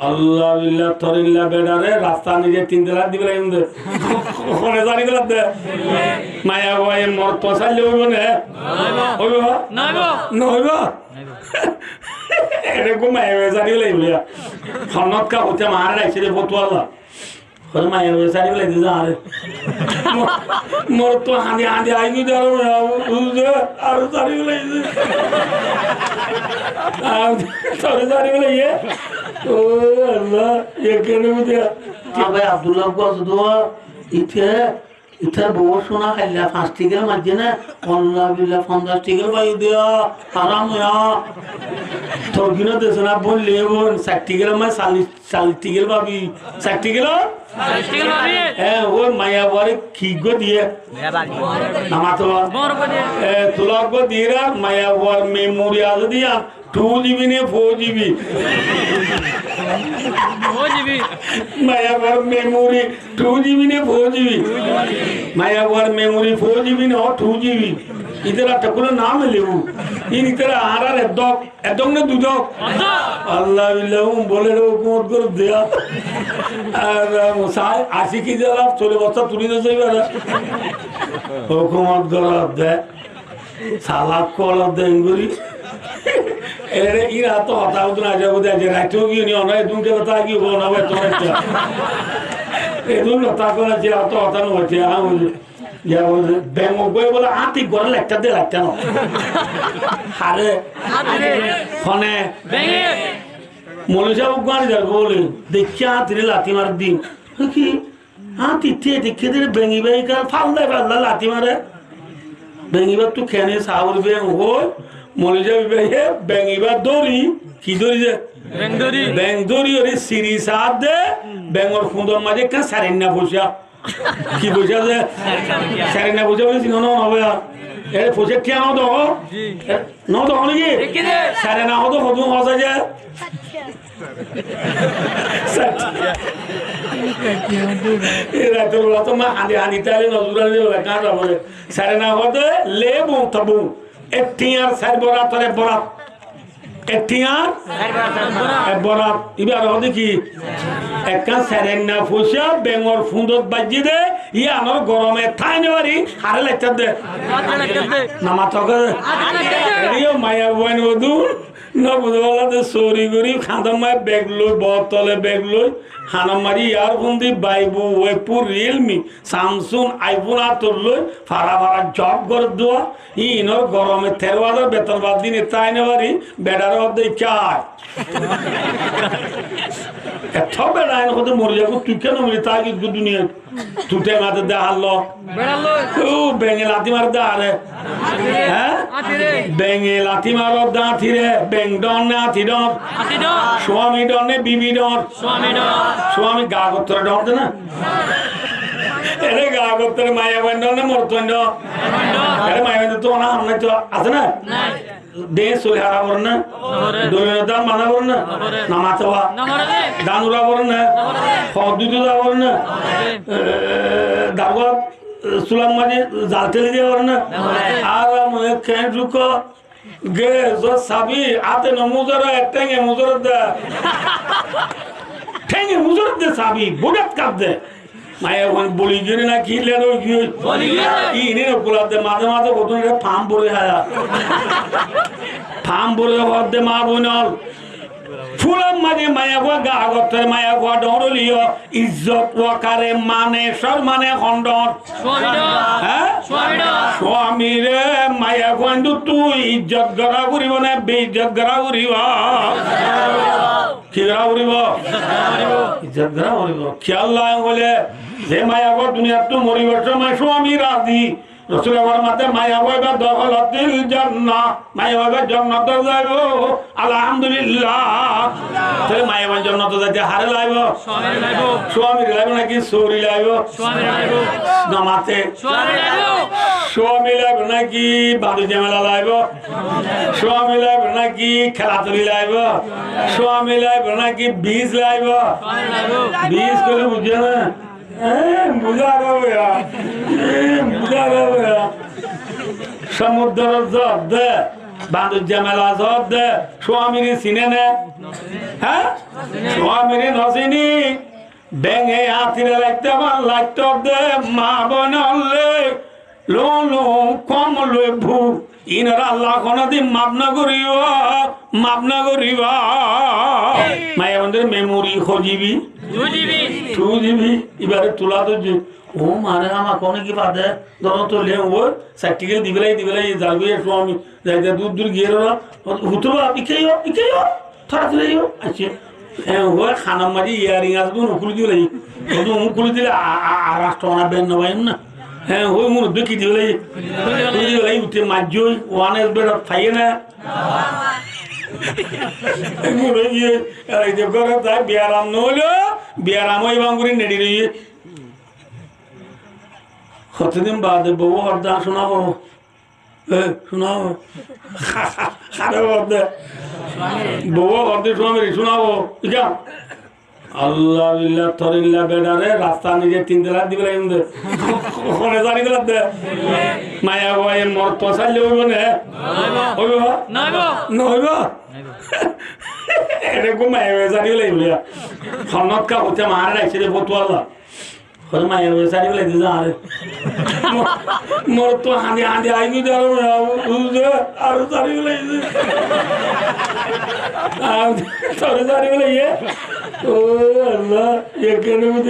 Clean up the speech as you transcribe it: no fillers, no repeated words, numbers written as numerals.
আল্লাহ বিল্লাহ তরিল্লাহ বেডারে রাস্তা নিজে 3 দিলা দিবে এমদে কোনে জানি গলা দে মায়া ভাই মর তো চাইলে হইব না হইব না হইব এরকম মায়া জানি লাগবে খনত কা হতে মারা রাখছে রে বতুয়ালা কোন মায়া জানি লাগবে জারে মর তো হাঁদি হাঁদি আইনি দাও আর জানি লাগবে আর তোরে জানি লাগবে ও আল্লাহ ये কেনে বুঝা কি ভাই আব্দুল্লাহ গজ দোয়া ইথে বহু সোনা খাইলা 5 টিকের মাঝে না আল্লাহ বিল্লাহ 50 টিকের পাই দিয়া হারাম হয়া তোর কিনা দেছ না বললে বোন 60 টিকের মা 40 টিকের পাবি 60 টিকের 40 টিকের পাবি ও মায়া বারে কি গো দিয়ে নামা তো তোলা গো দিরা মায়া বার মেমোরি আজ দিয়া 2 GB ने 4 GB माया बार मेमोरी 2 GB ने 4 GB माया बार मेमोरी 4 GB ने और 2 GB इधर टकुला नाम ले वो इन इधर आरा रे एदोंग ने दुजो अल्लाह बिल्लाह बोले रो कोट कर दिया और मुसाई आशिकी जरा चले बस्ता तुरी न जाई वाला हुकूमत गलत दे साला कोला देंगुरी এরে ইরা তো হতা উদন আজ বদে যে রাইতো কি নি অনয় দুনকে কথা কি হবো না ভাই তোর একটা এদুন হতা করে যে তো হতা ন হচ্ছে আ ইয়া বলে বেঙ্গো বই বলে আতি গড় একটা দে লাগতা না হারে ফনে বেঙ্গে মনুষ্য উগান যার বলে দেখিয়া তিরে লাতি মার দিন কি আতি তে দেখে দে বেঙ্গি ভাই কার ফালদা ফালদা লাতি মারে বেঙ্গি বা তুই খেনে সাউর বেং হই মনুষ্য বিবে বেঙ্গি বা দড়ি কি দড়ি যে বেং দড়ি ওরে সিরি সাদ দে বেঙ্গর খুন্দর মাঝে কা সারেন্না বসা কি বসা যে সারেন্না বসা বলে সিনো না হবে এ বসে কেন তো জি ন তো হলি কি সারেনা হতো হদু হসা যে এরা তো তো মা আদি আদি তালে নজুরালে কাটা বলে সারেনা হতে লেবু তবু এটিয়ার সার বরাত করে বরাত এটিয়ার বরাত ইবার হদে কি একা সারেনা ফুসা বেঙ্গর ফুন্দত বাজি দে ইয়া আমার গরমে থাই নেবারি হারে লাগতে দে নামা তক এরিও মায়া বইন ওদু না বুঝবালা দে সরি গরি খাদামায় ব্যাগ লই বতলে ব্যাগ লই হানামারি ইয়ার বন্দি বাইবু ওয়েপুর রিয়েলমি স্যামসুং আইফোন আতর লই ফারা ফারা জব করে দেওয়া ইনর গরমে 13,000 বেতন বাদ দিনে তাই নেবারি বেডার অর্ধে চায় এত বেড়ায় না হতে মরে যাবো তুই কেন মরি তা কি দুনিয়া তুটে মাতে দে হারলো ও বেঙে লাথি মার দে আরে হ্যাঁ বেঙে লাথি মার দাঁতি রে বেং ডন না আথি ডন স্বামী ডন নে বিবি ডন স্বামী গা গোত্র ডন না এরে গা গোত্র মায়া বন্ধ না মরতন্ড এরে মায়া বন্ধ তো না আমরা তো আছে না দেশ হারা বর না দৈনতা মানা বর না নামাতবা দানুরা বর না ফদুদা বর না দাগত সুলাম মানে জালতেলি দিয়ে বর না আর মনে কেন রুক গে জো সাবি আতে নমুজরা একটেঙ্গে মুজরা দে ঠেঙ্গে মুজরা দে সাবি বুগাত কাপ দে মায়া বলি গিয়ে না কি লেনো কি ইনি গোলাপ দে মাঝে মাঝে কত ফার্ম বলে হায়া ফার্ম বলে দে মা বোনল ফুলাম মাঝে মায়া গো গা গতের মায়া গো ডরলিও ইজ্জত ওয়াকারে মানে সম্মানে খণ্ডন স্বামী রে মায়া গন্ডু তুই ইজ্জত গড়া করিব না বেইজ্জত গড়া করিব কি গড়া করিব ইজ্জত গড়া করিব খেয়াল নাই বলে যে মায়া গো দুনিয়া তো মরিব সময় স্বামী রাজি রসুল আমার মাতে মায়া বইবা দখলতিল জান্নাহ মায়া বইবা জান্নাতে যাইব আলহামদুলিল্লাহ তাহলে মায়া বইবা জান্নাতে যাইতে হারে লাইব স্বামী লাইব নাকি সরি লাইব নামাতে স্বামী লাইব নাকি বাদু জামেলা লাইব স্বামী লাইব নাকি খেলাতুলি লাইব স্বামী লাইব নাকি বীজ লাইব বীজ করে বুঝে না বুঝা সমুদ্র জব দে বান্ধব জামেলা সব দে স্বামীর চিনে নে হ্যাঁ স্বামীর নচিনি বেঙে হাতিরে লাগতে লাগতে দে মা বনলে লো লো কম লো ভু ইনারা আল্লাহ কোনদিন মাপ না করিবা মায়া বন্ধুর মেমোরি খোঁজিবি 2GB এবারে তোলা তো ও মারে আমার কোনো কি বাদে ধরো তো লে ও সার্টিফিকেট দিবেলাই যাবি স্বামী যাইতে দূর গিয়ে হুতো ইকেও থাকলেও আছে ও খানা মাঝে ইয়ারিং আসবো উকুলি দিলাই উকুলি দিলে আর রাষ্ট্র বেন নবাইম না হ্যাঁ ওই মনে দেখি দিবেলাই উঠে মাঝই ওয়ান এস বেড থাইয়ে না মনে গিয়ে করে তাই বিয়ারাম নহলো বিয়ারাম ওই বাঙ্গুরি নেড়ি রইয়ে কতদিন বাদে বউ হরদা শোনাবো খারাপ হরদে বউ হরদে শোনাবো ইকা আল্লাহ বিল্লাহ তরিল্লাহ বেডারে রাস্তা নিজে 3 দিলা দিবে ওখানে জানি দিলা দে মায়া ভাই মর পছাইলে হইব না হইব না হইব এরকম মায়া ভাই জানি লাগবে খনত কা হতে মারা রাখছে রে বতুয়ালা ওই মায়া ভাই জানি লাগবে জানে মর তো হাঁদি আইনি দাঁড়ো আর জানি লাগবে আর তোর জানি লাগবে ও আল্লাহ ये कहने में